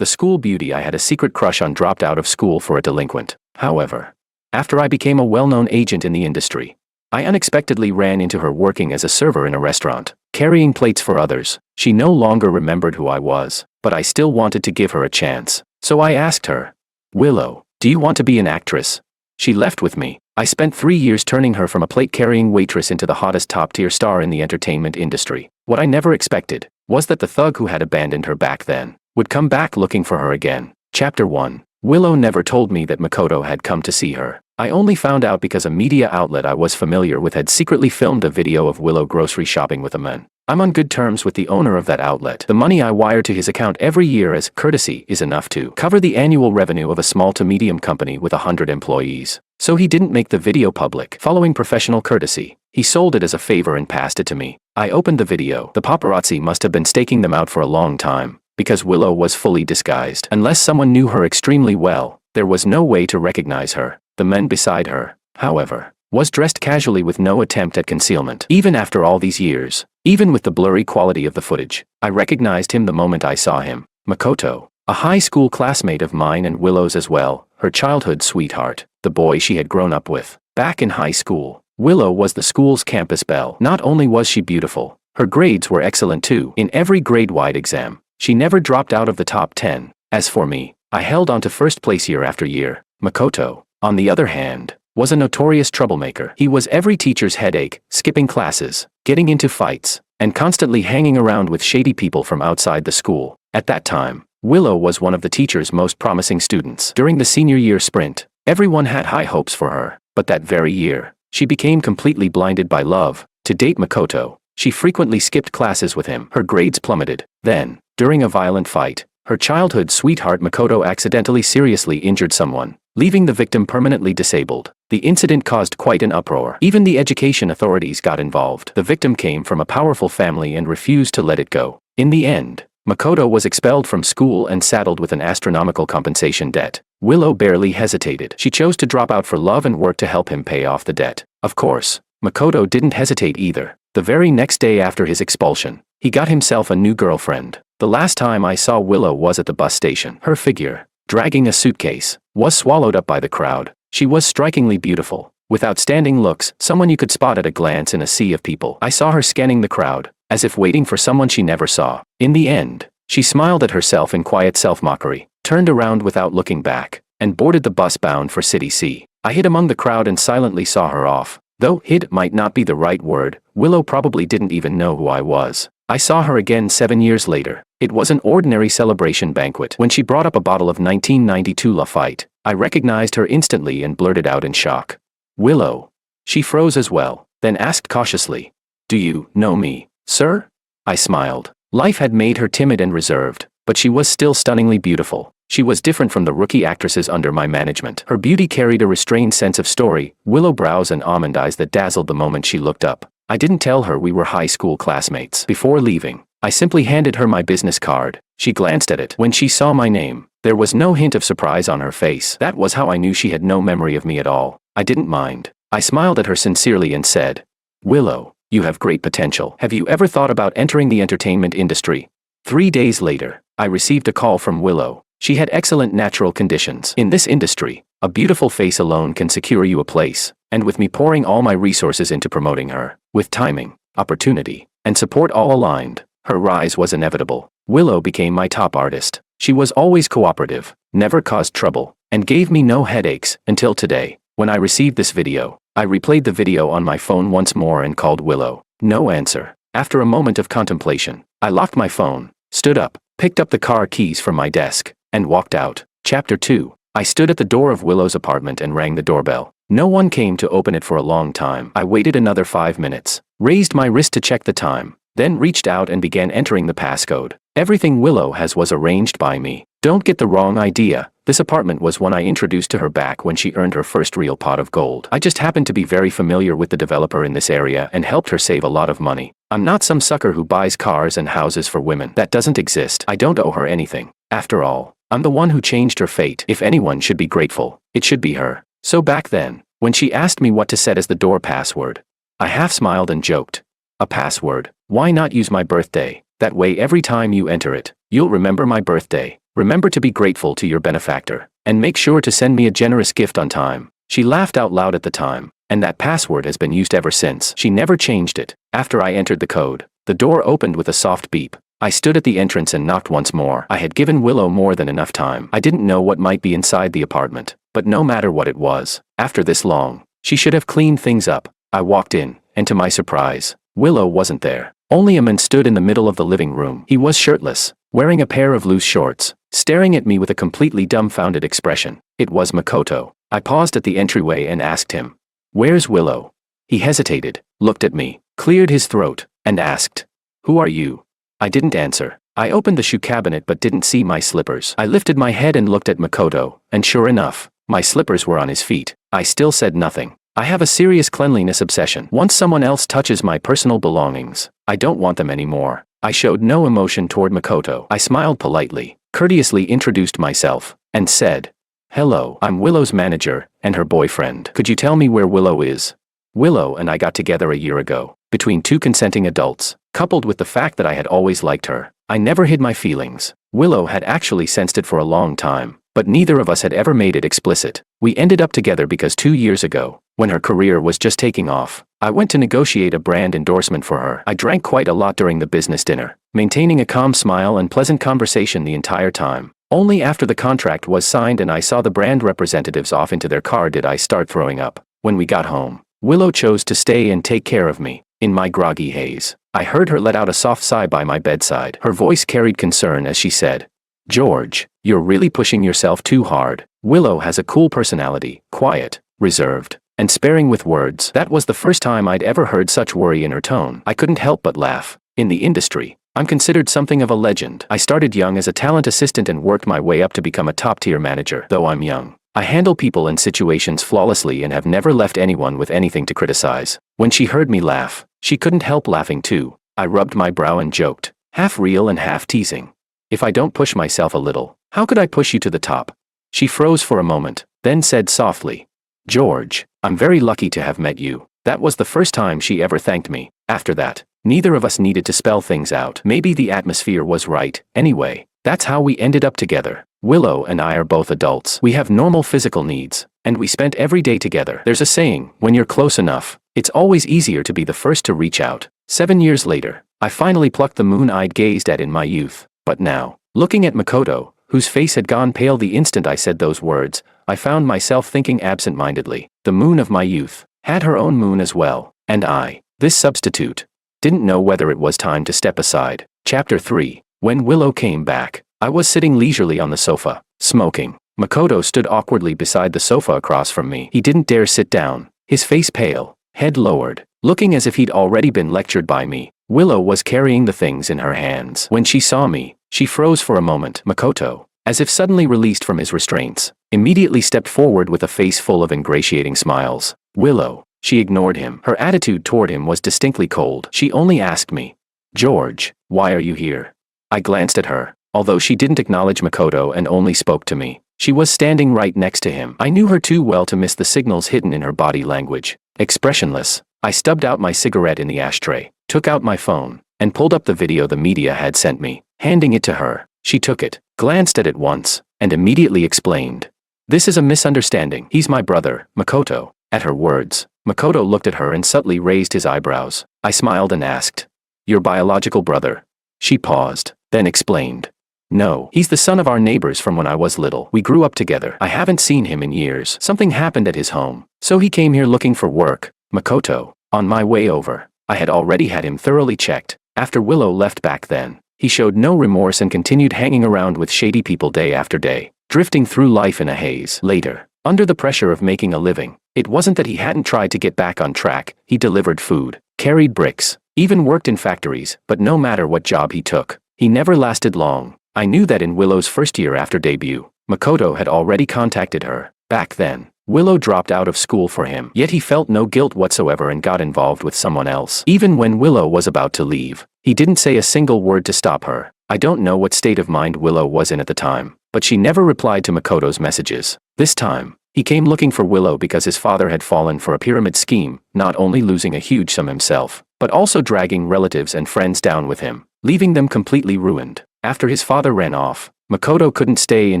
The school beauty I had a secret crush on dropped out of school for a delinquent. However, after I became a well-known agent in the industry, I unexpectedly ran into her working as a server in a restaurant, carrying plates for others. She no longer remembered who I was, but I still wanted to give her a chance. So I asked her, "Willow, do you want to be an actress?" She left with me. I spent 3 years turning her from a plate-carrying waitress into the hottest top-tier star in the entertainment industry. What I never expected was that the thug who had abandoned her back then would come back looking for her again. Chapter 1. Willow never told me that Makoto had come to see her. I only found out because a media outlet I was familiar with had secretly filmed a video of Willow grocery shopping with a man. I'm on good terms with the owner of that outlet. The money I wire to his account every year as courtesy is enough to cover the annual revenue of a small to medium company with 100 employees. So he didn't make the video public. Following professional courtesy, he sold it as a favor and passed it to me. I opened the video. The paparazzi must have been staking them out for a long time, because Willow was fully disguised. Unless someone knew her extremely well, there was no way to recognize her. The man beside her, however, was dressed casually with no attempt at concealment. Even after all these years, even with the blurry quality of the footage, I recognized him the moment I saw him. Makoto, a high school classmate of mine and Willow's as well, her childhood sweetheart, the boy she had grown up with. Back in high school, Willow was the school's campus belle. Not only was she beautiful, her grades were excellent too. In every grade-wide exam, she never dropped out of the top 10. As for me, I held on to first place year after year. Makoto, on the other hand, was a notorious troublemaker. He was every teacher's headache, skipping classes, getting into fights, and constantly hanging around with shady people from outside the school. At that time, Willow was one of the teacher's most promising students. During the senior year sprint, everyone had high hopes for her, but that very year, she became completely blinded by love. To date Makoto, she frequently skipped classes with him. Her grades plummeted. Then, during a violent fight, her childhood sweetheart Makoto accidentally seriously injured someone, leaving the victim permanently disabled. The incident caused quite an uproar. Even the education authorities got involved. The victim came from a powerful family and refused to let it go. In the end, Makoto was expelled from school and saddled with an astronomical compensation debt. Willow barely hesitated. She chose to drop out for love and work to help him pay off the debt. Of course, Makoto didn't hesitate either. The very next day after his expulsion, he got himself a new girlfriend. The last time I saw Willow was at the bus station. Her figure, dragging a suitcase, was swallowed up by the crowd. She was strikingly beautiful, with outstanding looks, someone you could spot at a glance in a sea of people. I saw her scanning the crowd, as if waiting for someone she never saw. In the end, she smiled at herself in quiet self-mockery, turned around without looking back, and boarded the bus bound for City C. I hid among the crowd and silently saw her off. Though hid might not be the right word, Willow probably didn't even know who I was. I saw her again 7 years later. It was an ordinary celebration banquet. When she brought up a bottle of 1992 Lafite, I recognized her instantly and blurted out in shock, "Willow." She froze as well, then asked cautiously, "Do you know me, sir?" I smiled. Life had made her timid and reserved, but she was still stunningly beautiful. She was different from the rookie actresses under my management. Her beauty carried a restrained sense of story, willow brows and almond eyes that dazzled the moment she looked up. I didn't tell her we were high school classmates. Before leaving, I simply handed her my business card. She glanced at it. When she saw my name, there was no hint of surprise on her face. That was how I knew she had no memory of me at all. I didn't mind. I smiled at her sincerely and said, "Willow, you have great potential. Have you ever thought about entering the entertainment industry?" 3 days later, I received a call from Willow. She had excellent natural conditions. In this industry, a beautiful face alone can secure you a place, and with me pouring all my resources into promoting her, with timing, opportunity, and support all aligned, her rise was inevitable. Willow became my top artist. She was always cooperative, never caused trouble, and gave me no headaches until today. When I received this video, I replayed the video on my phone once more and called Willow. No answer. After a moment of contemplation, I locked my phone, stood up, picked up the car keys from my desk, and walked out. Chapter 2. I stood at the door of Willow's apartment and rang the doorbell. No one came to open it for a long time. I waited another 5 minutes, raised my wrist to check the time, then reached out and began entering the passcode. Everything Willow has was arranged by me. Don't get the wrong idea. This apartment was one I introduced to her back when she earned her first real pot of gold. I just happened to be very familiar with the developer in this area and helped her save a lot of money. I'm not some sucker who buys cars and houses for women. That doesn't exist. I don't owe her anything. After all, I'm the one who changed her fate. If anyone should be grateful, it should be her. So back then, when she asked me what to set as the door password, I half smiled and joked, "A password? Why not use my birthday? That way every time you enter it, you'll remember my birthday." Remember to be grateful to your benefactor, and make sure to send me a generous gift on time." She laughed out loud at the time, and that password has been used ever since. She never changed it. After I entered the code, the door opened with a soft beep. I stood at the entrance and knocked once more. I had given Willow more than enough time. I didn't know what might be inside the apartment, but no matter what it was, after this long, she should have cleaned things up. I walked in, and to my surprise, Willow wasn't there. Only a man stood in the middle of the living room. He was shirtless, wearing a pair of loose shorts, staring at me with a completely dumbfounded expression. It was Makoto. I paused at the entryway and asked him, "Where's Willow?" He hesitated, looked at me, cleared his throat, and asked, "Who are you?" I didn't answer. I opened the shoe cabinet but didn't see my slippers. I lifted my head and looked at Makoto, and sure enough, my slippers were on his feet. I still said nothing. I have a serious cleanliness obsession. Once someone else touches my personal belongings, I don't want them anymore. I showed no emotion toward Makoto. I smiled politely, courteously introduced myself, and said, "Hello, I'm Willow's manager, and her boyfriend. Could you tell me where Willow is?" Willow and I got together a year ago, between two consenting adults, coupled with the fact that I had always liked her. I never hid my feelings. Willow had actually sensed it for a long time, but neither of us had ever made it explicit. We ended up together because 2 years ago, when her career was just taking off, I went to negotiate a brand endorsement for her. I drank quite a lot during the business dinner, maintaining a calm smile and pleasant conversation the entire time. Only after the contract was signed and I saw the brand representatives off into their car did I start throwing up. When we got home, Willow chose to stay and take care of me. In my groggy haze, I heard her let out a soft sigh by my bedside. Her voice carried concern as she said, "George, you're really pushing yourself too hard." Willow has a cool personality, quiet, reserved, and sparing with words. That was the first time I'd ever heard such worry in her tone. I couldn't help but laugh. In the industry, I'm considered something of a legend. I started young as a talent assistant and worked my way up to become a top-tier manager. Though I'm young, I handle people and situations flawlessly and have never left anyone with anything to criticize. When she heard me laugh, she couldn't help laughing too. I rubbed my brow and joked, half real and half teasing, "If I don't push myself a little, how could I push you to the top?" She froze for a moment, then said softly, "George, I'm very lucky to have met you." That was the first time she ever thanked me. After that, neither of us needed to spell things out. Maybe the atmosphere was right. Anyway, that's how we ended up together. Willow and I are both adults. We have normal physical needs, and we spent every day together. There's a saying, when you're close enough, it's always easier to be the first to reach out. 7 years later, I finally plucked the moon I'd gazed at in my youth. But now, looking at Makoto, whose face had gone pale the instant I said those words, I found myself thinking absent-mindedly. The moon of my youth had her own moon as well, and I, this substitute, didn't know whether it was time to step aside. Chapter 3. When Willow came back, I was sitting leisurely on the sofa, smoking. Makoto stood awkwardly beside the sofa across from me. He didn't dare sit down, his face pale, head lowered, looking as if he'd already been lectured by me. Willow was carrying the things in her hands. When she saw me, she froze for a moment. Makoto, as if suddenly released from his restraints, immediately stepped forward with a face full of ingratiating smiles. Willow, she ignored him. Her attitude toward him was distinctly cold. She only asked me, "George, why are you here?" I glanced at her. Although she didn't acknowledge Makoto and only spoke to me, she was standing right next to him. I knew her too well to miss the signals hidden in her body language. Expressionless, I stubbed out my cigarette in the ashtray, took out my phone, and pulled up the video the media had sent me. Handing it to her, she took it, glanced at it once, and immediately explained, "This is a misunderstanding. He's my brother, Makoto." At her words, Makoto looked at her and subtly raised his eyebrows. I smiled and asked, "Your biological brother?" She paused, then explained, "No, he's the son of our neighbors from when I was little. We grew up together. I haven't seen him in years. Something happened at his home, so he came here looking for work." Makoto, on my way over, I had already had him thoroughly checked. After Willow left back then, he showed no remorse and continued hanging around with shady people day after day, drifting through life in a haze. Later, under the pressure of making a living, it wasn't that he hadn't tried to get back on track. He delivered food, carried bricks, even worked in factories, but no matter what job he took, he never lasted long. I knew that in Willow's first year after debut, Makoto had already contacted her. Back then, Willow dropped out of school for him, yet he felt no guilt whatsoever and got involved with someone else. Even when Willow was about to leave, he didn't say a single word to stop her. I don't know what state of mind Willow was in at the time, but she never replied to Makoto's messages. This time, he came looking for Willow because his father had fallen for a pyramid scheme, not only losing a huge sum himself, but also dragging relatives and friends down with him, leaving them completely ruined. After his father ran off, Makoto couldn't stay in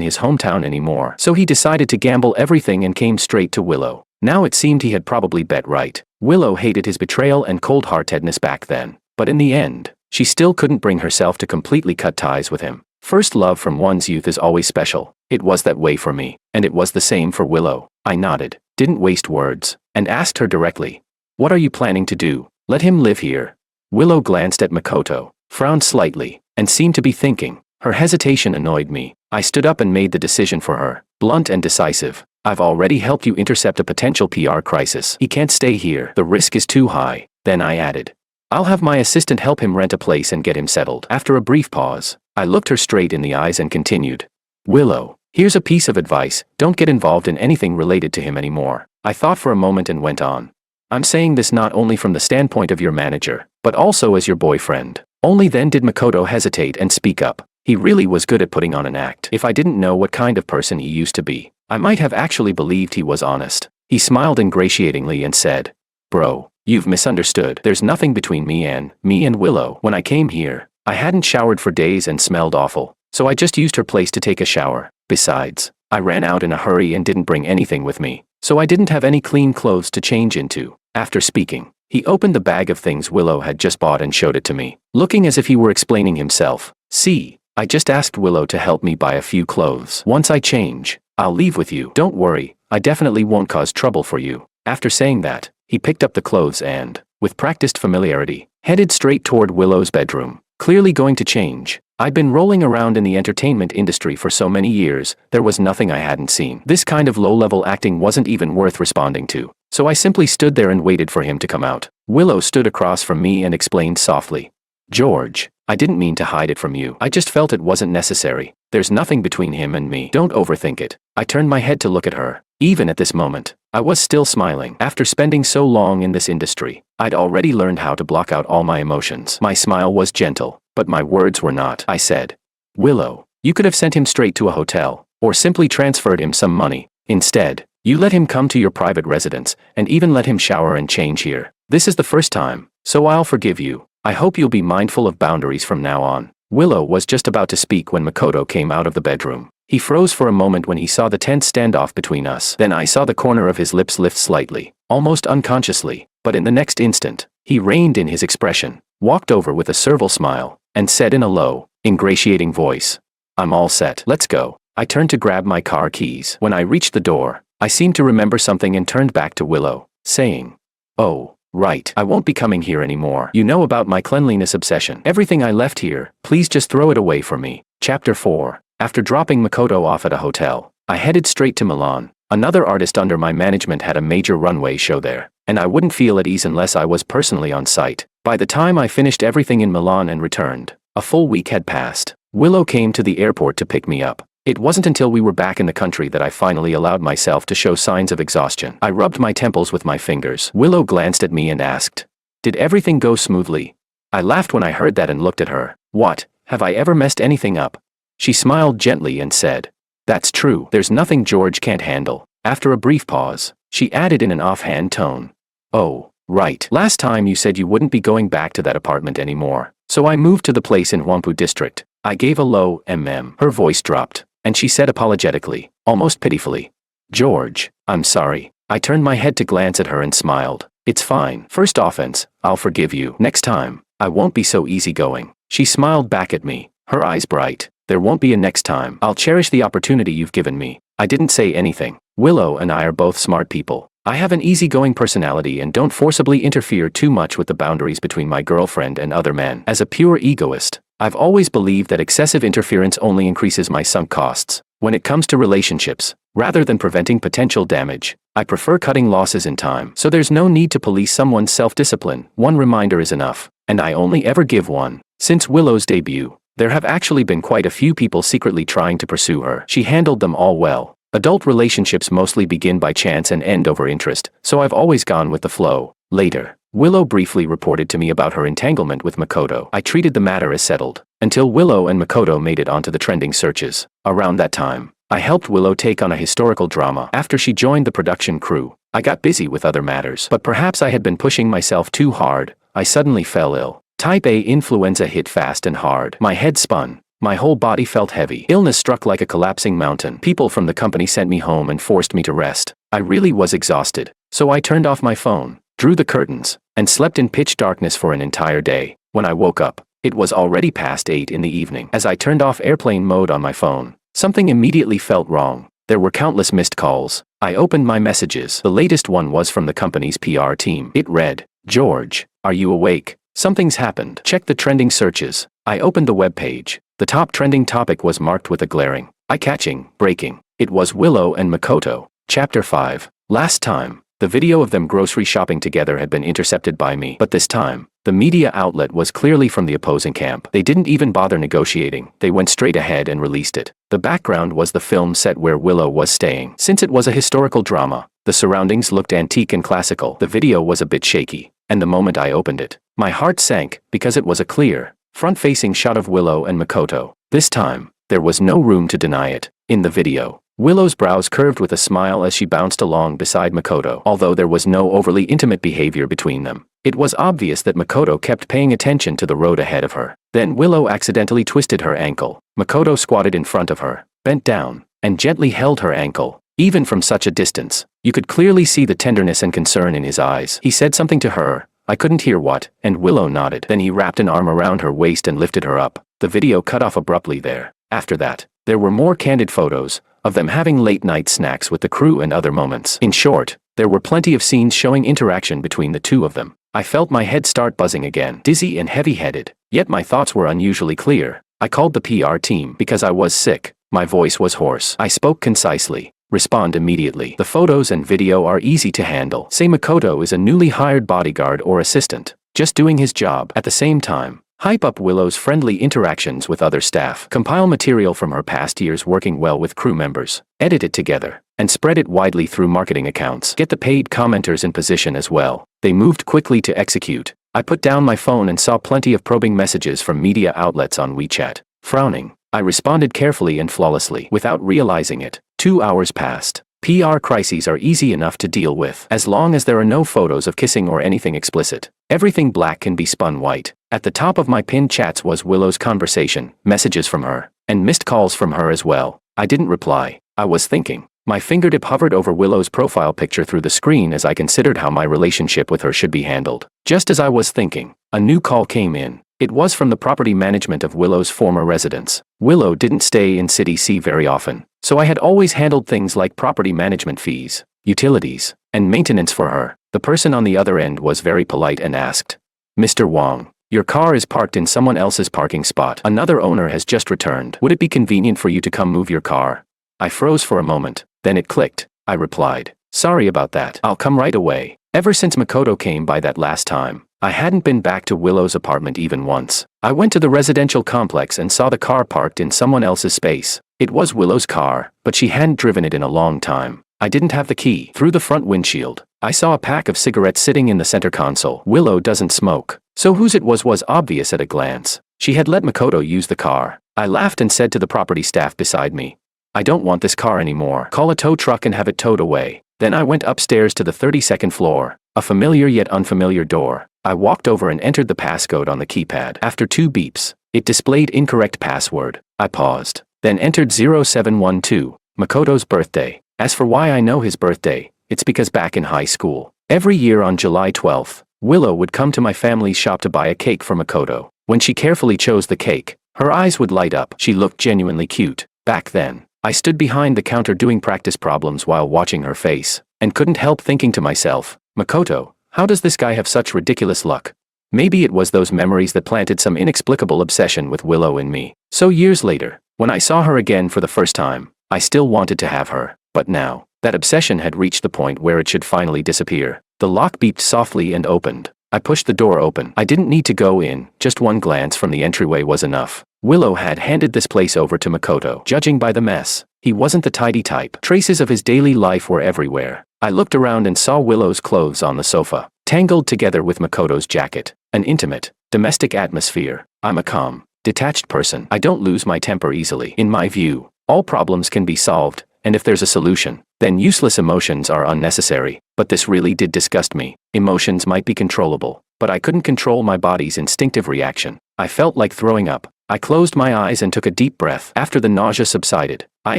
his hometown anymore, so he decided to gamble everything and came straight to Willow. Now it seemed he had probably bet right. Willow hated his betrayal and cold-heartedness back then, but in the end, she still couldn't bring herself to completely cut ties with him. First love from one's youth is always special. It was that way for me, and it was the same for Willow. I nodded, didn't waste words, and asked her directly, "What are you planning to do? Let him live here?" Willow glanced at Makoto, frowned slightly, and seemed to be thinking. Her hesitation annoyed me. I stood up and made the decision for her, blunt and decisive. "I've already helped you intercept a potential PR crisis. He can't stay here. The risk is too high." Then I added, "I'll have my assistant help him rent a place and get him settled." After a brief pause, I looked her straight in the eyes and continued, "Willow, here's a piece of advice. Don't get involved in anything related to him anymore." I thought for a moment and went on. "I'm saying this not only from the standpoint of your manager, but also as your boyfriend." Only then did Makoto hesitate and speak up. He really was good at putting on an act. If I didn't know what kind of person he used to be, I might have actually believed he was honest. He smiled ingratiatingly and said, "Bro, you've misunderstood. There's nothing between me and Willow. When I came here, I hadn't showered for days and smelled awful, so I just used her place to take a shower. Besides, I ran out in a hurry and didn't bring anything with me, so I didn't have any clean clothes to change into." After speaking, he opened the bag of things Willow had just bought and showed it to me, looking as if he were explaining himself. "See, I just asked Willow to help me buy a few clothes. Once I change, I'll leave with you. Don't worry, I definitely won't cause trouble for you." After saying that, he picked up the clothes and, with practiced familiarity, headed straight toward Willow's bedroom, clearly going to change. I'd been rolling around in the entertainment industry for so many years, there was nothing I hadn't seen. This kind of low-level acting wasn't even worth responding to, so I simply stood there and waited for him to come out. Willow stood across from me and explained softly, "George, I didn't mean to hide it from you. I just felt it wasn't necessary. There's nothing between him and me. Don't overthink it." I turned my head to look at her. Even at this moment, I was still smiling. After spending so long in this industry, I'd already learned how to block out all my emotions. My smile was gentle, but my words were not. I said, "Willow, you could have sent him straight to a hotel, or simply transferred him some money. Instead, you let him come to your private residence, and even let him shower and change here. This is the first time, so I'll forgive you. I hope you'll be mindful of boundaries from now on." Willow was just about to speak when Makoto came out of the bedroom. He froze for a moment when he saw the tense standoff between us. Then I saw the corner of his lips lift slightly, almost unconsciously, but in the next instant, he reined in his expression, walked over with a servile smile, and said in a low, ingratiating voice, "I'm all set. Let's go." I turned to grab my car keys. When I reached the door, I seemed to remember something and turned back to Willow, saying, "Oh, right. I won't be coming here anymore. You know about my cleanliness obsession. Everything I left here, please just throw it away for me." Chapter 4. After dropping Makoto off at a hotel, I headed straight to Milan. Another artist under my management had a major runway show there, and I wouldn't feel at ease unless I was personally on site. By the time I finished everything in Milan and returned, a full week had passed. Willow came to the airport to pick me up. It wasn't until we were back in the country that I finally allowed myself to show signs of exhaustion. I rubbed my temples with my fingers. Willow glanced at me and asked, "Did everything go smoothly?" I laughed when I heard that and looked at her. "What, have I ever messed anything up?" She smiled gently and said, "That's true. There's nothing George can't handle." After a brief pause, she added in an offhand tone, "Oh, right. Last time you said you wouldn't be going back to that apartment anymore, so I moved to the place in Whampoa district." I gave a low mm. Her voice dropped, and she said apologetically, almost pitifully, "George, I'm sorry." I turned my head to glance at her and smiled. "It's fine. First offense, I'll forgive you. Next time, I won't be so easygoing." She smiled back at me, her eyes bright. "There won't be a next time. I'll cherish the opportunity you've given me." I didn't say anything. Willow and I are both smart people. I have an easygoing personality and don't forcibly interfere too much with the boundaries between my girlfriend and other men. As a pure egoist, I've always believed that excessive interference only increases my sunk costs. When it comes to relationships, rather than preventing potential damage, I prefer cutting losses in time. So there's no need to police someone's self-discipline. One reminder is enough, and I only ever give one. Since Willow's debut, there have actually been quite a few people secretly trying to pursue her. She handled them all well. Adult relationships mostly begin by chance and end over interest, so I've always gone with the flow. Later, Willow briefly reported to me about her entanglement with Makoto. I treated the matter as settled, until Willow and Makoto made it onto the trending searches. Around that time, I helped Willow take on a historical drama. After she joined the production crew, I got busy with other matters. But perhaps I had been pushing myself too hard. I suddenly fell ill. Type A influenza hit fast and hard. My head spun, My whole body felt heavy. Illness struck like a collapsing mountain. People from the company sent me home and forced me to rest. I really was exhausted. So I turned off my phone, drew the curtains, and slept in pitch darkness for an entire day. When I woke up, it was already past 8 in the evening. As I turned off airplane mode on my phone, something immediately felt wrong. There were countless missed calls. I opened my messages. The latest one was from the company's PR team. It read, "George, are you awake? Something's happened. Check the trending searches." I opened the web page. The top trending topic was marked with a glaring, eye-catching, breaking. It was Willow and Makoto. Chapter 5. Last time, the video of them grocery shopping together had been intercepted by me, but this time, the media outlet was clearly from the opposing camp. They didn't even bother negotiating. They went straight ahead and released it. The background was the film set where Willow was staying. Since it was a historical drama, the surroundings looked antique and classical. The video was a bit shaky, and the moment I opened it, my heart sank because it was a clear, front-facing shot of Willow and Makoto. This time, there was no room to deny it. In the video, Willow's brows curved with a smile as she bounced along beside Makoto. Although there was no overly intimate behavior between them, it was obvious that Makoto kept paying attention to the road ahead of her. Then Willow accidentally twisted her ankle. Makoto squatted in front of her, bent down, and gently held her ankle. Even from such a distance, you could clearly see the tenderness and concern in his eyes. He said something to her. I couldn't hear what, and Willow nodded. Then he wrapped an arm around her waist and lifted her up. The video cut off abruptly there. After that, there were more candid photos of them having late-night snacks with the crew and other moments. In short, there were plenty of scenes showing interaction between the two of them. I felt my head start buzzing again, dizzy and heavy-headed, yet my thoughts were unusually clear. I called the PR team because I was sick. My voice was hoarse. I spoke concisely. Respond immediately. The photos and video are easy to handle. Say Makoto is a newly hired bodyguard or assistant, just doing his job. At the same time, hype up Willow's friendly interactions with other staff. Compile material from her past years working well with crew members. Edit it together, and spread it widely through marketing accounts. Get the paid commenters in position as well. They moved quickly to execute. I put down my phone and saw plenty of probing messages from media outlets on WeChat. Frowning, I responded carefully and flawlessly. Without realizing it, 2 hours passed. PR crises are easy enough to deal with, as long as there are no photos of kissing or anything explicit. Everything black can be spun white. At the top of my pinned chats was Willow's conversation, messages from her, and missed calls from her as well. I didn't reply. I was thinking. My fingertip hovered over Willow's profile picture through the screen as I considered how my relationship with her should be handled. Just as I was thinking, a new call came in. It was from the property management of Willow's former residence. Willow didn't stay in City C very often, so I had always handled things like property management fees, utilities, and maintenance for her. The person on the other end was very polite and asked, "Mr. Wong, your car is parked in someone else's parking spot. Another owner has just returned. Would it be convenient for you to come move your car?" I froze for a moment, then it clicked. I replied, "Sorry about that. I'll come right away." Ever since Makoto came by that last time, I hadn't been back to Willow's apartment even once. I went to the residential complex and saw the car parked in someone else's space. It was Willow's car, but she hadn't driven it in a long time. I didn't have the key. Through the front windshield, I saw a pack of cigarettes sitting in the center console. Willow doesn't smoke, so whose it was obvious at a glance. She had let Makoto use the car. I laughed and said to the property staff beside me, "I don't want this car anymore. Call a tow truck and have it towed away." Then I went upstairs to the 32nd floor, a familiar yet unfamiliar door. I walked over and entered the passcode on the keypad. After 2 beeps, it displayed incorrect password. I paused, then entered 0712, Makoto's birthday. As for why I know his birthday, it's because back in high school, every year on July 12th, Willow would come to my family's shop to buy a cake for Makoto. When she carefully chose the cake, her eyes would light up. She looked genuinely cute. Back then, I stood behind the counter doing practice problems while watching her face, and couldn't help thinking to myself, Makoto, how does this guy have such ridiculous luck? Maybe it was those memories that planted some inexplicable obsession with Willow in me. So years later, when I saw her again for the first time, I still wanted to have her. But now, that obsession had reached the point where it should finally disappear. The lock beeped softly and opened. I pushed the door open. I didn't need to go in, just one glance from the entryway was enough. Willow had handed this place over to Makoto. Judging by the mess, he wasn't the tidy type. Traces of his daily life were everywhere. I looked around and saw Willow's clothes on the sofa, tangled together with Makoto's jacket. An intimate, domestic atmosphere. I'm a calm, detached person. I don't lose my temper easily. In my view, all problems can be solved, and if there's a solution, then useless emotions are unnecessary. But this really did disgust me. Emotions might be controllable, but I couldn't control my body's instinctive reaction. I felt like throwing up. I closed my eyes and took a deep breath. After the nausea subsided, I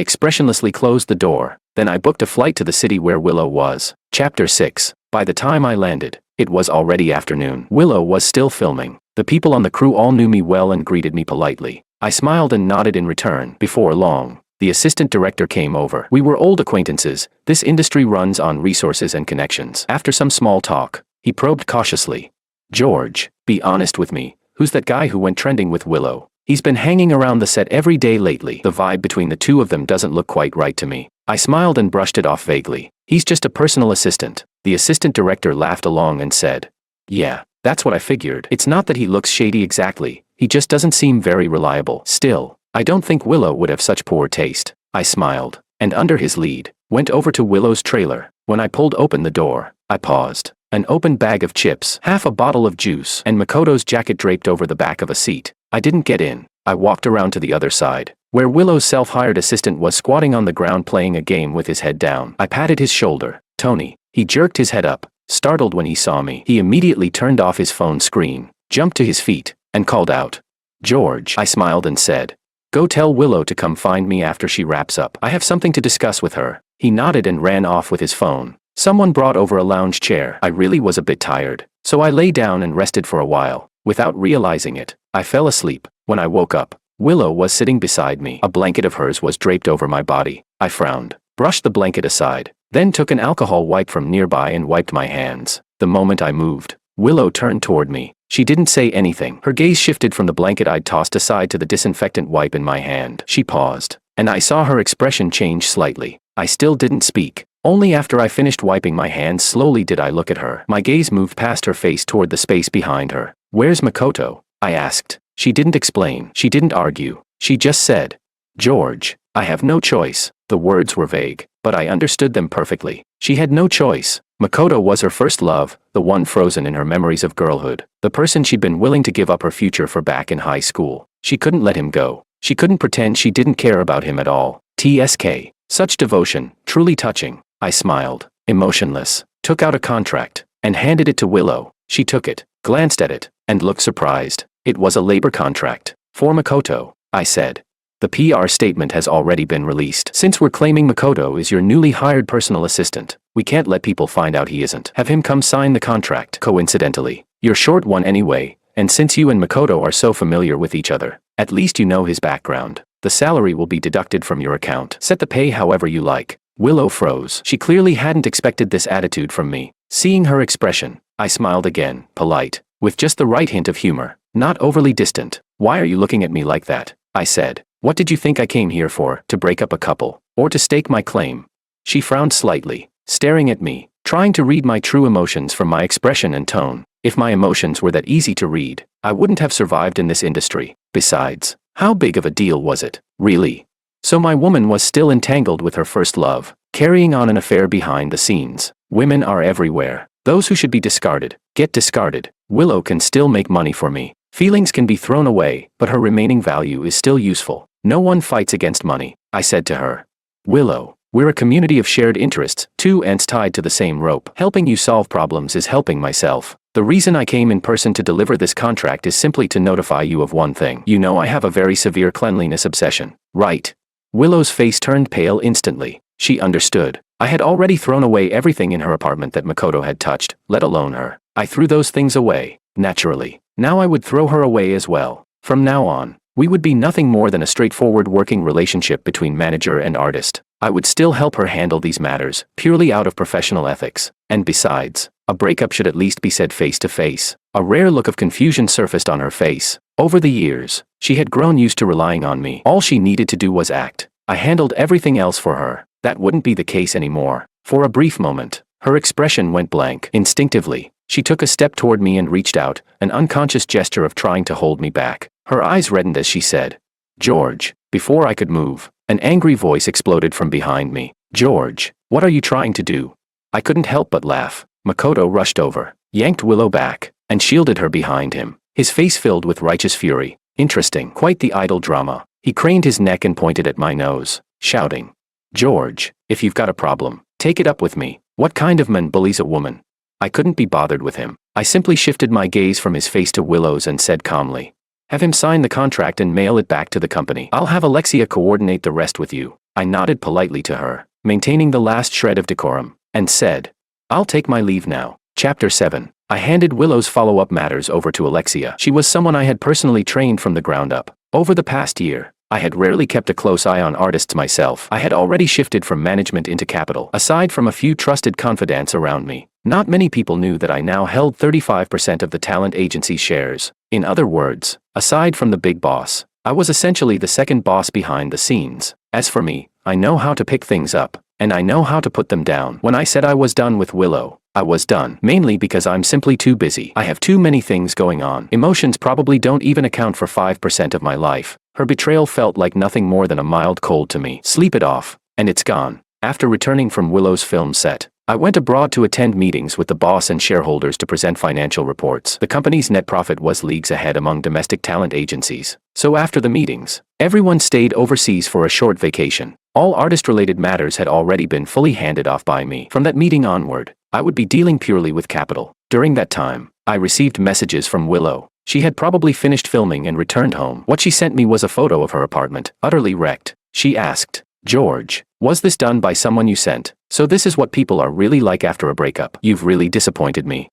expressionlessly closed the door. Then I booked a flight to the city where Willow was. Chapter 6. By the time I landed, it was already afternoon. Willow was still filming. The people on the crew all knew me well and greeted me politely. I smiled and nodded in return. Before long, the assistant director came over. We were old acquaintances. This industry runs on resources and connections. After some small talk, he probed cautiously. George, be honest with me. Who's that guy who went trending with Willow? He's been hanging around the set every day lately. The vibe between the two of them doesn't look quite right to me. I smiled and brushed it off vaguely. He's just a personal assistant. The assistant director laughed along and said, yeah, that's what I figured. It's not that he looks shady exactly. He just doesn't seem very reliable. Still, I don't think Willow would have such poor taste. I smiled, and under his lead, went over to Willow's trailer. When I pulled open the door, I paused. An open bag of chips, half a bottle of juice, and Makoto's jacket draped over the back of a seat. I didn't get in. I walked around to the other side, where Willow's self-hired assistant was squatting on the ground playing a game with his head down. I patted his shoulder. Tony. He jerked his head up, startled when he saw me. He immediately turned off his phone screen, jumped to his feet, and called out, George. I smiled and said, go tell Willow to come find me after she wraps up. I have something to discuss with her. He nodded and ran off with his phone. Someone brought over a lounge chair. I really was a bit tired, so I lay down and rested for a while. Without realizing it, I fell asleep. When I woke up, Willow was sitting beside me. A blanket of hers was draped over my body. I frowned, brushed the blanket aside, then took an alcohol wipe from nearby and wiped my hands. The moment I moved, Willow turned toward me. She didn't say anything. Her gaze shifted from the blanket I'd tossed aside to the disinfectant wipe in my hand. She paused, and I saw her expression change slightly. I still didn't speak. Only after I finished wiping my hands slowly did I look at her. My gaze moved past her face toward the space behind her. Where's Makoto? I asked. She didn't explain. She didn't argue. She just said, George, I have no choice. The words were vague, but I understood them perfectly. She had no choice. Makoto was her first love, the one frozen in her memories of girlhood, the person she'd been willing to give up her future for back in high school. She couldn't let him go. She couldn't pretend she didn't care about him at all. TSK. Such devotion, truly touching. I smiled, emotionless, took out a contract, and handed it to Willow. She took it, glanced at it, and looked surprised. It was a labor contract. For Makoto, I said. The PR statement has already been released. Since we're claiming Makoto is your newly hired personal assistant, we can't let people find out he isn't. Have him come sign the contract. Coincidentally, you're short one anyway, and since you and Makoto are so familiar with each other, at least you know his background. The salary will be deducted from your account. Set the pay however you like. Willow froze. She clearly hadn't expected this attitude from me. Seeing her expression, I smiled again, polite, with just the right hint of humor, not overly distant. Why are you looking at me like that? I said. What did you think I came here for? To break up a couple? Or to stake my claim? She frowned slightly, staring at me, trying to read my true emotions from my expression and tone. If my emotions were that easy to read, I wouldn't have survived in this industry. Besides, how big of a deal was it, really? So my woman was still entangled with her first love, carrying on an affair behind the scenes. Women are everywhere. Those who should be discarded, get discarded. Willow can still make money for me. Feelings can be thrown away, but her remaining value is still useful. No one fights against money, I said to her. Willow, we're a community of shared interests, two ends tied to the same rope. Helping you solve problems is helping myself. The reason I came in person to deliver this contract is simply to notify you of one thing. You know I have a very severe cleanliness obsession, right? Willow's face turned pale instantly. She understood. I had already thrown away everything in her apartment that Makoto had touched, let alone her. I threw those things away, naturally. Now I would throw her away as well. From now on, we would be nothing more than a straightforward working relationship between manager and artist. I would still help her handle these matters, purely out of professional ethics. And besides, a breakup should at least be said face to face. A rare look of confusion surfaced on her face. Over the years, she had grown used to relying on me. All she needed to do was act. I handled everything else for her. That wouldn't be the case anymore. For a brief moment, her expression went blank. Instinctively, she took a step toward me and reached out, an unconscious gesture of trying to hold me back. Her eyes reddened as she said, George. Before I could move, an angry voice exploded from behind me. George, what are you trying to do? I couldn't help but laugh. Makoto rushed over, yanked Willow back, and shielded her behind him, his face filled with righteous fury. Interesting, quite the idle drama. He craned his neck and pointed at my nose, shouting, George, if you've got a problem, take it up with me. What kind of man bullies a woman? I couldn't be bothered with him. I simply shifted my gaze from his face to Willow's and said calmly, Have him sign the contract and mail it back to the company. I'll have Alexia coordinate the rest with you. I nodded politely to her, maintaining the last shred of decorum, and said, I'll take my leave now. Chapter 7. I handed Willow's follow-up matters over to Alexia. She was someone I had personally trained from the ground up. Over the past year, I had rarely kept a close eye on artists myself. I had already shifted from management into capital. Aside from a few trusted confidants around me, not many people knew that I now held 35% of the talent agency's shares. In other words, aside from the big boss, I was essentially the second boss behind the scenes. As for me, I know how to pick things up, and I know how to put them down. When I said I was done with Willow, I was done. Mainly because I'm simply too busy. I have too many things going on. Emotions probably don't even account for 5% of my life. Her betrayal felt like nothing more than a mild cold to me. Sleep it off, and it's gone. After returning from Willow's film set, I went abroad to attend meetings with the boss and shareholders to present financial reports. The company's net profit was leagues ahead among domestic talent agencies. So after the meetings, everyone stayed overseas for a short vacation. All artist-related matters had already been fully handed off by me. From that meeting onward, I would be dealing purely with capital. During that time, I received messages from Willow. She had probably finished filming and returned home. What she sent me was a photo of her apartment, utterly wrecked. She asked, George, was this done by someone you sent? So this is what people are really like after a breakup. You've really disappointed me.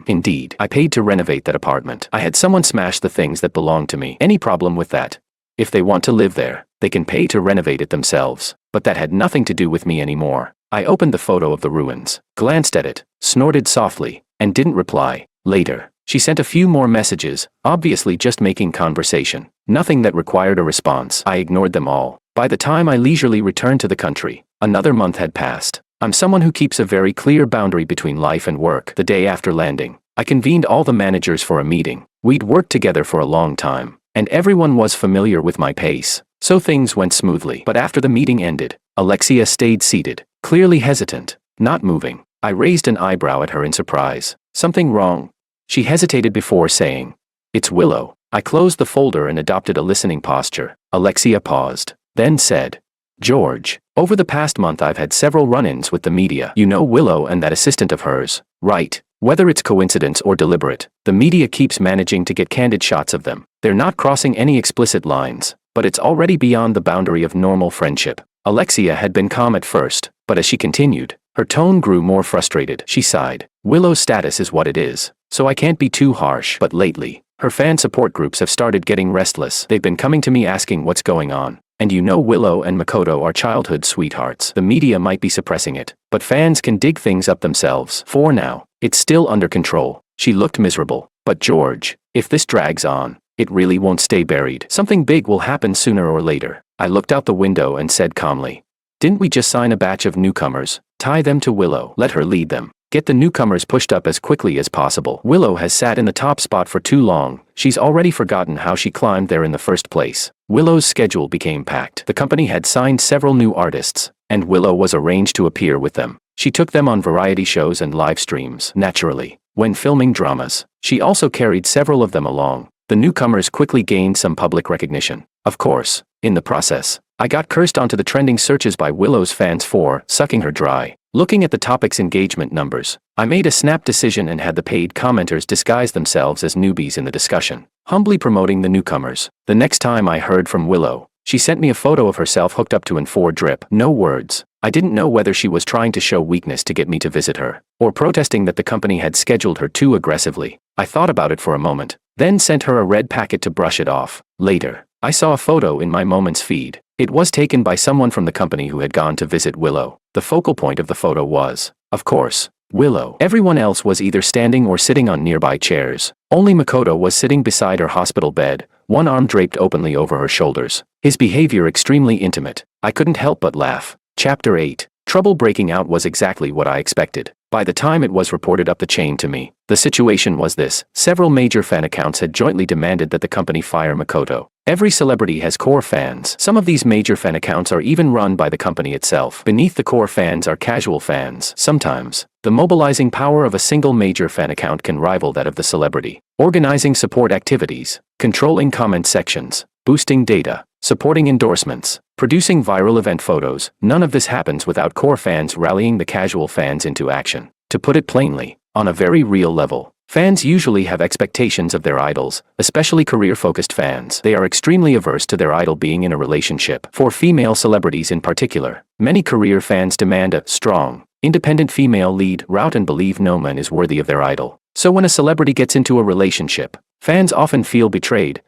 Indeed. I paid to renovate that apartment. I had someone smash the things that belonged to me. Any problem with that? If they want to live there, they can pay to renovate it themselves. But that had nothing to do with me anymore. I opened the photo of the ruins, glanced at it, snorted softly, and didn't reply. Later, she sent a few more messages, obviously just making conversation. Nothing that required a response. I ignored them all. By the time I leisurely returned to the country, another month had passed. I'm someone who keeps a very clear boundary between life and work. The day after landing, I convened all the managers for a meeting. We'd worked together for a long time, and everyone was familiar with my pace, so things went smoothly. But after the meeting ended, Alexia stayed seated, clearly hesitant, not moving. I raised an eyebrow at her in surprise. Something wrong? She hesitated before saying, It's Willow. I closed the folder and adopted a listening posture. Alexia paused, then said, George, over the past month I've had several run-ins with the media. You know Willow and that assistant of hers, right? Whether it's coincidence or deliberate, the media keeps managing to get candid shots of them. They're not crossing any explicit lines, but it's already beyond the boundary of normal friendship. Alexia had been calm at first, but as she continued, her tone grew more frustrated. She sighed. Willow's status is what it is, so I can't be too harsh. But lately, her fan support groups have started getting restless. They've been coming to me asking what's going on. And you know Willow and Makoto are childhood sweethearts. The media might be suppressing it, but fans can dig things up themselves. For now, it's still under control. She looked miserable. But George, if this drags on, it really won't stay buried. Something big will happen sooner or later. I looked out the window and said calmly, Didn't we just sign a batch of newcomers? Tie them to Willow. Let her lead them. Get the newcomers pushed up as quickly as possible. Willow has sat in the top spot for too long. She's already forgotten how she climbed there in the first place. Willow's schedule became packed. The company had signed several new artists, and Willow was arranged to appear with them. She took them on variety shows and live streams. Naturally, when filming dramas, she also carried several of them along. The newcomers quickly gained some public recognition. Of course, in the process, I got cursed onto the trending searches by Willow's fans for sucking her dry. Looking at the topic's engagement numbers, I made a snap decision and had the paid commenters disguise themselves as newbies in the discussion, humbly promoting the newcomers. The next time I heard from Willow, she sent me a photo of herself hooked up to an 4 drip. No words. I didn't know whether she was trying to show weakness to get me to visit her, or protesting that the company had scheduled her too aggressively. I thought about it for a moment, then sent her a red packet to brush it off. Later, I saw a photo in my Moments feed. It was taken by someone from the company who had gone to visit Willow. The focal point of the photo was, of course, Willow. Everyone else was either standing or sitting on nearby chairs. Only Makoto was sitting beside her hospital bed, one arm draped openly over her shoulders. His behavior extremely intimate. I couldn't help but laugh. Chapter 8. Trouble breaking out was exactly what I expected. By the time it was reported up the chain to me, the situation was this. Several major fan accounts had jointly demanded that the company fire Makoto. Every celebrity has core fans. Some of these major fan accounts are even run by the company itself. Beneath the core fans are casual fans. Sometimes, the mobilizing power of a single major fan account can rival that of the celebrity. Organizing support activities, controlling comment sections, boosting data, supporting endorsements, producing viral event photos. None of this happens without core fans rallying the casual fans into action. To put it plainly, on a very real level, Fans usually have expectations of their idols, especially career-focused fans. They are extremely averse to their idol being in a relationship. For female celebrities in particular, many career fans demand a strong, independent female lead route and believe no man is worthy of their idol. So when a celebrity gets into a relationship, fans often feel betrayed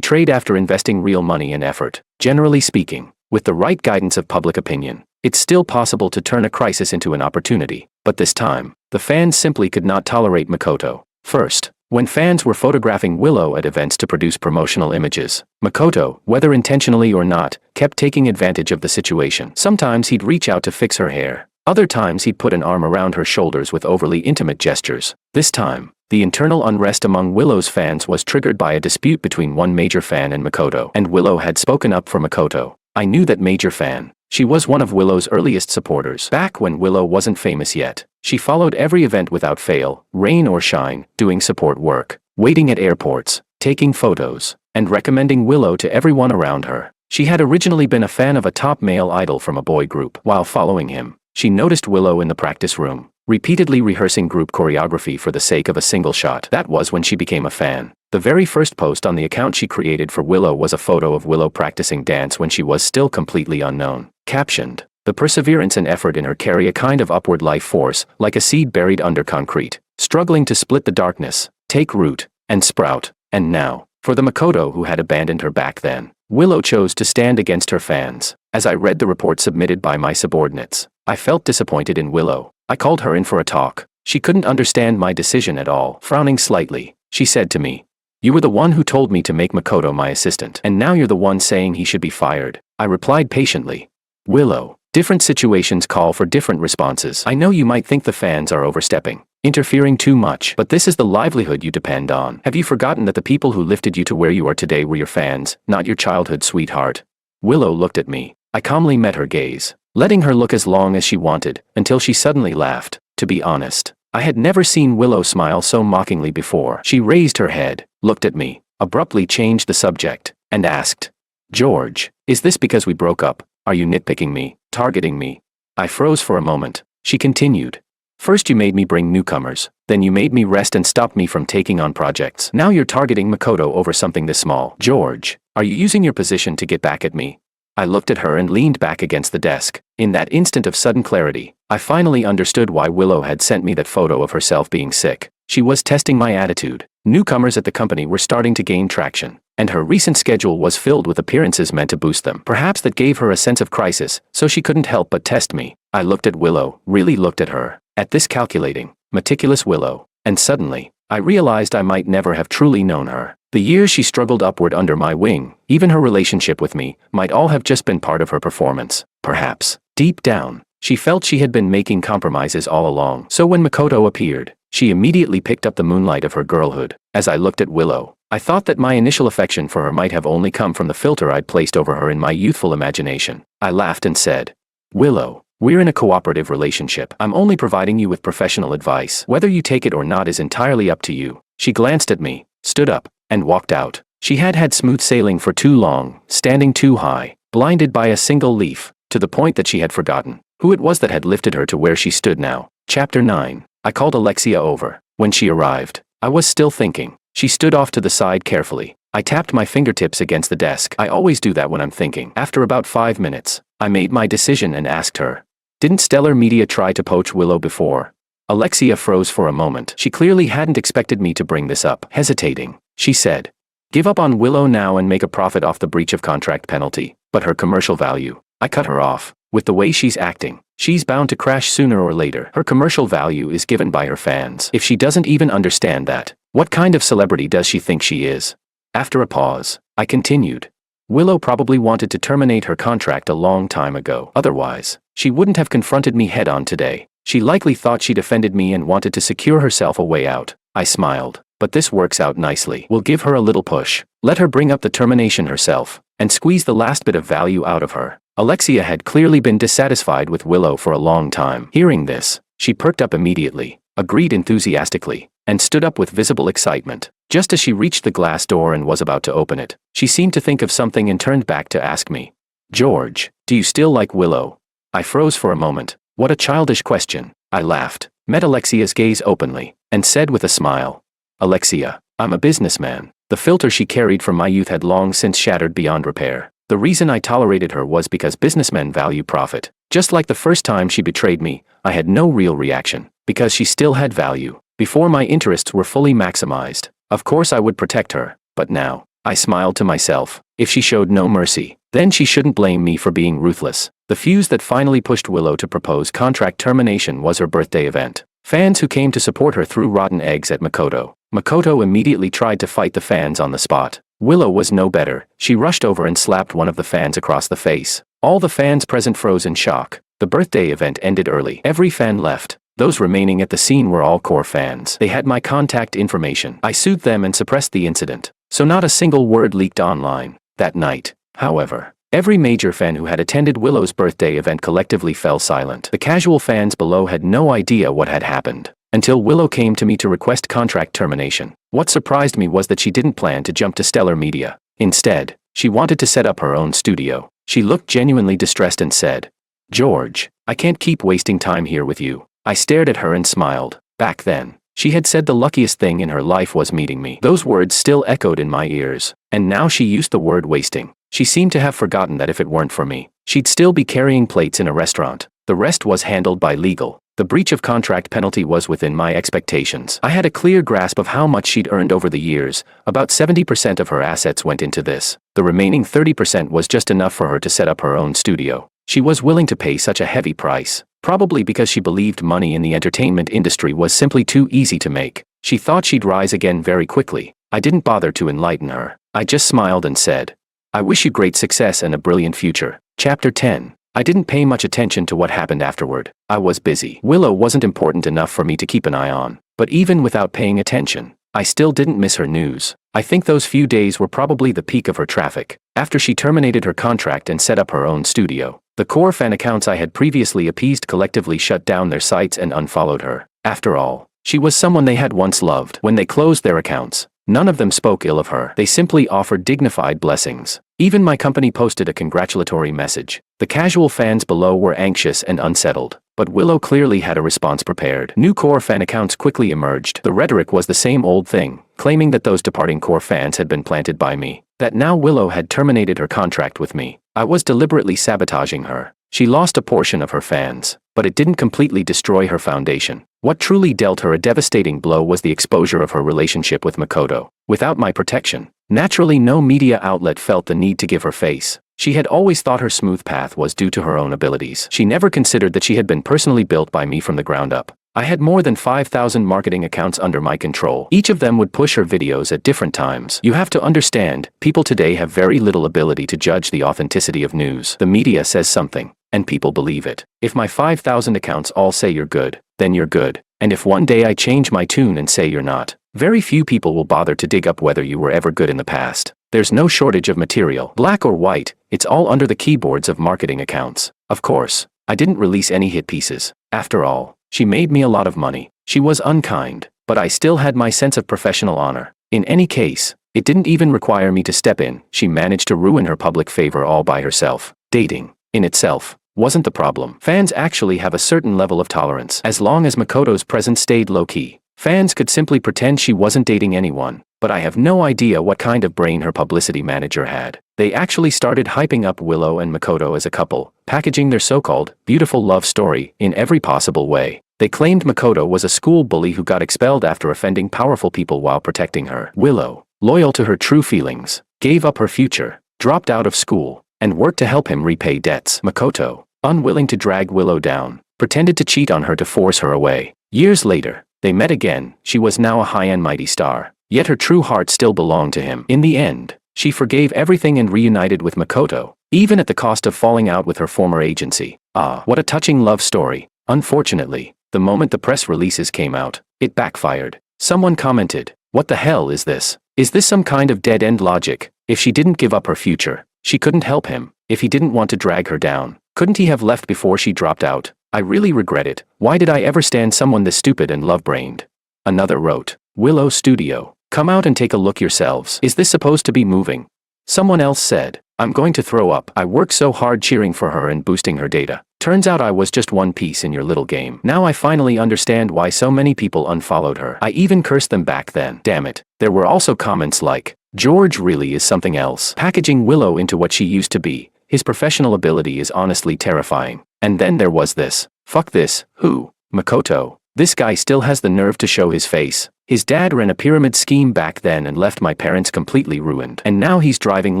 after investing real money and effort. Generally speaking, with the right guidance of public opinion, it's still possible to turn a crisis into an opportunity. But this time, the fans simply could not tolerate Makoto. First, when fans were photographing Willow at events to produce promotional images, Makoto, whether intentionally or not, kept taking advantage of the situation. Sometimes he'd reach out to fix her hair. Other times he'd put an arm around her shoulders with overly intimate gestures. This time, the internal unrest among Willow's fans was triggered by a dispute between one major fan and Makoto, and Willow had spoken up for Makoto. I knew that major fan. She was one of Willow's earliest supporters. Back when Willow wasn't famous yet, she followed every event without fail, rain or shine, doing support work, waiting at airports, taking photos, and recommending Willow to everyone around her. She had originally been a fan of a top male idol from a boy group. While following him, she noticed Willow in the practice room, repeatedly rehearsing group choreography for the sake of a single shot. That was when she became a fan. The very first post on the account she created for Willow was a photo of Willow practicing dance when she was still completely unknown. Captioned, "The perseverance and effort in her carry a kind of upward life force, like a seed buried under concrete, struggling to split the darkness, take root, and sprout." And now, for the Makoto who had abandoned her back then, Willow chose to stand against her fans. As I read the report submitted by my subordinates, I felt disappointed in Willow. I called her in for a talk. She couldn't understand my decision at all. Frowning slightly, she said to me, "You were the one who told me to make Makoto my assistant, and now you're the one saying he should be fired." I replied patiently, "Willow, different situations call for different responses. I know you might think the fans are overstepping, interfering too much, but this is the livelihood you depend on. Have you forgotten that the people who lifted you to where you are today were your fans, not your childhood sweetheart?" Willow looked at me. I calmly met her gaze, letting her look as long as she wanted, until she suddenly laughed. To be honest, I had never seen Willow smile so mockingly before. She raised her head, looked at me, abruptly changed the subject, and asked, "George, is this because we broke up? Are you nitpicking me, targeting me?" I froze for a moment. She continued, "First you made me bring newcomers, then you made me rest and stopped me from taking on projects. Now you're targeting Makoto over something this small. George, are you using your position to get back at me?" I looked at her and leaned back against the desk. In that instant of sudden clarity, I finally understood why Willow had sent me that photo of herself being sick. She was testing my attitude. Newcomers at the company were starting to gain traction, and her recent schedule was filled with appearances meant to boost them. Perhaps that gave her a sense of crisis, so she couldn't help but test me. I looked at Willow, really looked at her, at this calculating, meticulous Willow, and suddenly, I realized I might never have truly known her. The years she struggled upward under my wing, even her relationship with me, might all have just been part of her performance. Perhaps, deep down, she felt she had been making compromises all along. So when Makoto appeared, she immediately picked up the moonlight of her girlhood. As I looked at Willow, I thought that my initial affection for her might have only come from the filter I'd placed over her in my youthful imagination. I laughed and said, "Willow, we're in a cooperative relationship. I'm only providing you with professional advice. Whether you take it or not is entirely up to you." She glanced at me, stood up, and walked out. She had had smooth sailing for too long, standing too high, blinded by a single leaf, to the point that she had forgotten who it was that had lifted her to where she stood now. Chapter 9. I called Alexia over. When she arrived, I was still thinking. She stood off to the side carefully. I tapped my fingertips against the desk. I always do that when I'm thinking. After about 5 minutes, I made my decision and asked her, "Didn't Stellar Media try to poach Willow before?" Alexia froze for a moment. She clearly hadn't expected me to bring this up. Hesitating, she said, "Give up on Willow now and make a profit off the breach of contract penalty." But her commercial value. I cut her off. With the way she's acting, she's bound to crash sooner or later. Her commercial value is given by her fans. If she doesn't even understand that, what kind of celebrity does she think she is? After a pause, I continued. Willow probably wanted to terminate her contract a long time ago. Otherwise, she wouldn't have confronted me head-on today. She likely thought she'd offended me and wanted to secure herself a way out. I smiled. But this works out nicely. We'll give her a little push. Let her bring up the termination herself, and squeeze the last bit of value out of her. Alexia had clearly been dissatisfied with Willow for a long time. Hearing this, she perked up immediately, agreed enthusiastically, and stood up with visible excitement. Just as she reached the glass door and was about to open it, she seemed to think of something and turned back to ask me, "George, do you still like Willow?" I froze for a moment. What a childish question. I laughed, met Alexia's gaze openly, and said with a smile, Alexia, I'm a businessman. The filter she carried from my youth had long since shattered beyond repair. The reason I tolerated her was because businessmen value profit. Just like the first time she betrayed me, I had no real reaction, because she still had value. Before my interests were fully maximized, of course I would protect her, but now, I smiled to myself. If she showed no mercy, then she shouldn't blame me for being ruthless. The fuse that finally pushed Willow to propose contract termination was her birthday event. Fans who came to support her threw rotten eggs at Makoto. Makoto immediately tried to fight the fans on the spot. Willow was no better. She rushed over and slapped one of the fans across the face. All the fans present froze in shock. The birthday event ended early. Every fan left. Those remaining at the scene were all core fans. They had my contact information. I sued them and suppressed the incident, so not a single word leaked online. That night, however, every major fan who had attended Willow's birthday event collectively fell silent. The casual fans below had no idea what had happened, until Willow came to me to request contract termination. What surprised me was that she didn't plan to jump to Stellar Media. Instead, she wanted to set up her own studio. She looked genuinely distressed and said, "George, I can't keep wasting time here with you." I stared at her and smiled. Back then, she had said the luckiest thing in her life was meeting me. Those words still echoed in my ears, and now she used the word wasting. She seemed to have forgotten that if it weren't for me, she'd still be carrying plates in a restaurant. The rest was handled by legal. The breach of contract penalty was within my expectations. I had a clear grasp of how much she'd earned over the years. About 70% of her assets went into this. The remaining 30% was just enough for her to set up her own studio. She was willing to pay such a heavy price, probably because she believed money in the entertainment industry was simply too easy to make. She thought she'd rise again very quickly. I didn't bother to enlighten her. I just smiled and said, "I wish you great success and a brilliant future." Chapter 10. I didn't pay much attention to what happened afterward. I was busy. Willow wasn't important enough for me to keep an eye on. But even without paying attention, I still didn't miss her news. I think those few days were probably the peak of her traffic. After she terminated her contract and set up her own studio, the core fan accounts I had previously appeased collectively shut down their sites and unfollowed her. After all, she was someone they had once loved. When they closed their accounts, none of them spoke ill of her. They simply offered dignified blessings. Even my company posted a congratulatory message. The casual fans below were anxious and unsettled, but Willow clearly had a response prepared. New core fan accounts quickly emerged. The rhetoric was the same old thing, claiming that those departing core fans had been planted by me, that now Willow had terminated her contract with me. I was deliberately sabotaging her. She lost a portion of her fans, but it didn't completely destroy her foundation. What truly dealt her a devastating blow was the exposure of her relationship with Makoto. Without my protection, naturally no media outlet felt the need to give her face. She had always thought her smooth path was due to her own abilities. She never considered that she had been personally built by me from the ground up. I had more than 5,000 marketing accounts under my control. Each of them would push her videos at different times. You have to understand, people today have very little ability to judge the authenticity of news. The media says something, and people believe it. If my 5,000 accounts all say you're good, then you're good. And if one day I change my tune and say you're not, very few people will bother to dig up whether you were ever good in the past. There's no shortage of material. Black or white, it's all under the keyboards of marketing accounts. Of course, I didn't release any hit pieces. After all, she made me a lot of money. She was unkind, but I still had my sense of professional honor. In any case, it didn't even require me to step in. She managed to ruin her public favor all by herself. Dating, in itself, wasn't the problem. Fans actually have a certain level of tolerance. As long as Makoto's presence stayed low-key, fans could simply pretend she wasn't dating anyone. But I have no idea what kind of brain her publicity manager had. They actually started hyping up Willow and Makoto as a couple, packaging their so-called beautiful love story in every possible way. They claimed Makoto was a school bully who got expelled after offending powerful people while protecting her. Willow, loyal to her true feelings, gave up her future, dropped out of school, and worked to help him repay debts. Makoto, unwilling to drag Willow down, pretended to cheat on her to force her away. Years later, they met again. She was now a high and mighty star, yet her true heart still belonged to him. In the end, she forgave everything and reunited with Makoto, even at the cost of falling out with her former agency. Ah, what a touching love story. Unfortunately, the moment the press releases came out, it backfired. Someone commented, "What the hell is this? Is this some kind of dead-end logic? If she didn't give up her future, she couldn't help him. If he didn't want to drag her down, couldn't he have left before she dropped out? I really regret it. Why did I ever stand someone this stupid and love-brained?" Another wrote, "Willow Studio. Come out and take a look yourselves. Is this supposed to be moving?" Someone else said, "I'm going to throw up. I worked so hard cheering for her and boosting her data. Turns out I was just one piece in your little game. Now I finally understand why so many people unfollowed her. I even cursed them back then. Damn it. There were also comments like, George really is something else. Packaging Willow into what she used to be. His professional ability is honestly terrifying. And then there was this. Fuck this. Who? Makoto. This guy still has the nerve to show his face. His dad ran a pyramid scheme back then and left my parents completely ruined. And now he's driving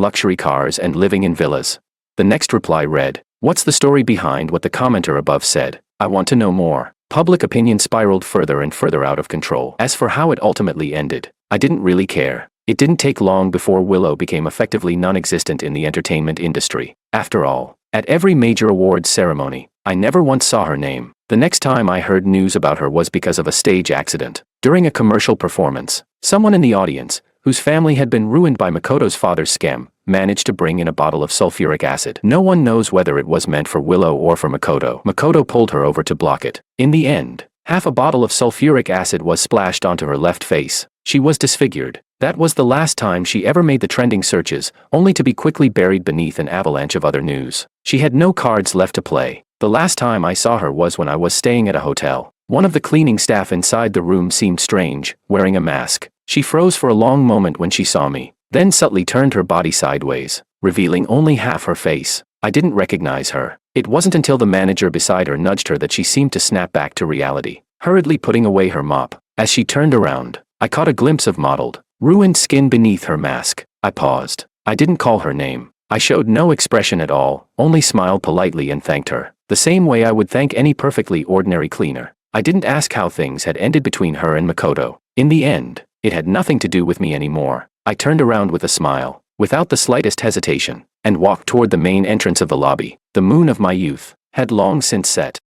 luxury cars and living in villas. The next reply read, what's the story behind what the commenter above said? I want to know more. Public opinion spiraled further and further out of control. As for how it ultimately ended, I didn't really care. It didn't take long before Willow became effectively non-existent in the entertainment industry. After all, at every major awards ceremony, I never once saw her name. The next time I heard news about her was because of a stage accident. During a commercial performance, someone in the audience, whose family had been ruined by Makoto's father's scam, managed to bring in a bottle of sulfuric acid. No one knows whether it was meant for Willow or for Makoto. Makoto pulled her over to block it. In the end, half a bottle of sulfuric acid was splashed onto her left face. She was disfigured. That was the last time she ever made the trending searches, only to be quickly buried beneath an avalanche of other news. She had no cards left to play. The last time I saw her was when I was staying at a hotel. One of the cleaning staff inside the room seemed strange, wearing a mask. She froze for a long moment when she saw me, then subtly turned her body sideways, revealing only half her face. I didn't recognize her. It wasn't until the manager beside her nudged her that she seemed to snap back to reality, hurriedly putting away her mop. As she turned around, I caught a glimpse of mottled, ruined skin beneath her mask. I paused. I didn't call her name. I showed no expression at all, only smiled politely and thanked her, the same way I would thank any perfectly ordinary cleaner. I didn't ask how things had ended between her and Makoto. In the end, it had nothing to do with me anymore. I turned around with a smile, without the slightest hesitation, and walked toward the main entrance of the lobby. The moon of my youth had long since set.